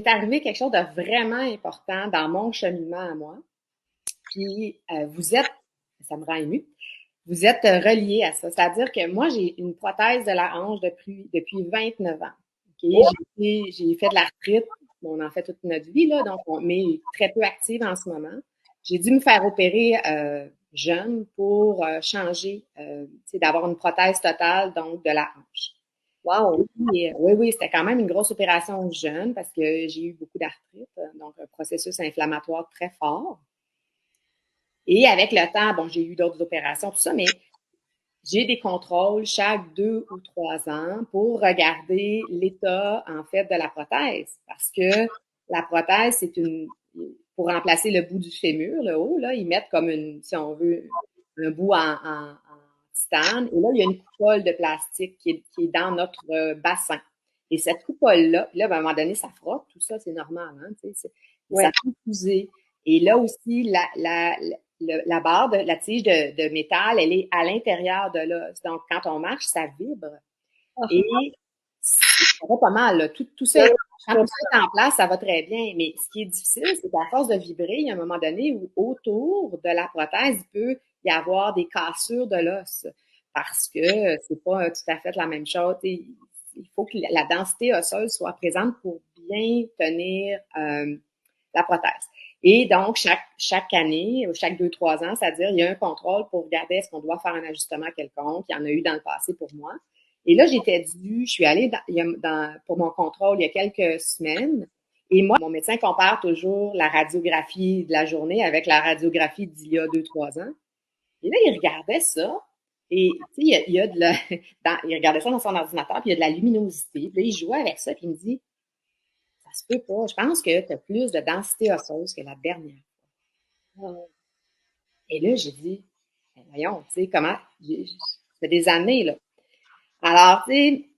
m'est arrivé quelque chose de vraiment important dans mon cheminement à moi. Puis vous êtes, ça me rend émue, vous êtes reliés à ça. C'est-à-dire que moi, j'ai une prothèse de la hanche depuis 29 ans. Okay? Oh, J'ai fait de l'arthrite. On en fait toute notre vie, là, donc on est très peu active en ce moment. J'ai dû me faire opérer jeune pour changer, d'avoir une prothèse totale, donc de la hanche. wow. Oui, oui, c'était quand même une grosse opération jeune parce que j'ai eu beaucoup d'arthrite, donc un processus inflammatoire très fort. Et avec le temps, bon, j'ai eu d'autres opérations, tout ça, mais j'ai des contrôles chaque 2 ou 3 ans pour regarder l'état, en fait, de la prothèse. Parce que la prothèse, pour remplacer le bout du fémur, le haut, là, ils mettent comme si on veut, un bout en titane. Et là, il y a une coupole de plastique qui est dans notre bassin. Et cette coupole-là, puis là, ben, à un moment donné, ça frotte, tout ça, c'est normal, hein, tu sais, ça Ouais. peut couser. Et là aussi, la barre, la tige de métal, elle est à l'intérieur de l'os. Donc, quand on marche, ça vibre. Ah, Et ça va pas mal, là. Tout ça, non, non, je quand tout comprends. ça est en place, ça va très bien. Mais ce qui est difficile, c'est qu'à force de vibrer, il y a un moment donné où autour de la prothèse, il peut y avoir des cassures de l'os. Parce que c'est pas tout à fait la même chose. Il faut que la densité osseuse soit présente pour bien tenir la prothèse. Et donc, chaque année, ou chaque 2, 3 ans, c'est-à-dire, il y a un contrôle pour regarder est-ce qu'on doit faire un ajustement quelconque. Il y en a eu dans le passé pour moi. Et là, je suis allée pour mon contrôle il y a quelques semaines. Et moi, mon médecin compare toujours la radiographie de la journée avec la radiographie d'il y a 2, 3 ans. Et là, il regardait ça. Et tu sais, il y a il regardait ça dans son ordinateur, puis il y a de la luminosité. Puis là, il jouait avec ça, puis il me dit, ça se peut pas. Je pense que tu as plus de densité osseuse que la dernière. Ah, Et là, j'ai dit, ben voyons, tu sais, comment, ça fait des années, là. Alors, tu sais,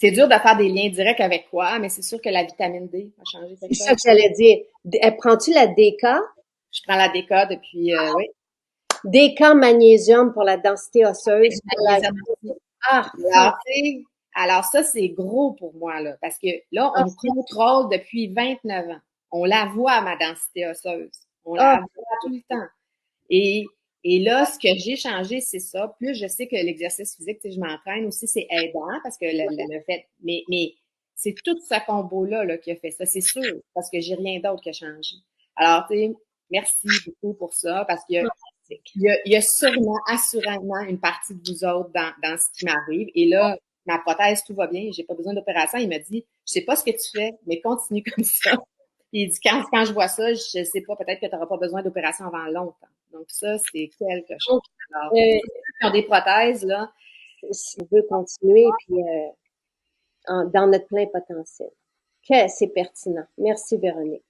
c'est dur de faire des liens directs avec quoi, mais c'est sûr que la vitamine D a changé c'est quelque ça chose. que j'allais dire. Prends-tu la DK? Je prends la DK depuis, oui, DK magnésium pour la densité avec osseuse. le magnésium aussi. Ah, Alors, tu sais, alors ça, c'est gros pour moi, là, parce que là, on me contrôle depuis 29 ans. On la voit, ma densité osseuse. On ah, la voit tout le temps. Et, et là, ce que j'ai changé, c'est ça. Plus je sais que l'exercice physique, tu sais, je m'entraîne aussi, c'est aidant parce que le fait, mais c'est tout ce combo-là là, qui a fait ça, c'est sûr, parce que j'ai rien d'autre qui a changé. Alors, tu sais, merci beaucoup pour ça, parce qu'il y a, il y a sûrement, assurément, une partie de vous autres dans ce qui m'arrive. Et là, ma prothèse, tout va bien, j'ai pas besoin d'opération. Il m'a dit, je sais pas ce que tu fais, mais continue comme ça. Il dit, quand je vois ça, je sais pas, peut-être que tu n'auras pas besoin d'opération avant longtemps. Donc, ça, c'est quelque chose. donc, Alors, pour euh, ceux qui ont des prothèses, là, si on veut continuer, puis dans notre plein potentiel. Que c'est pertinent. Merci, Véronique.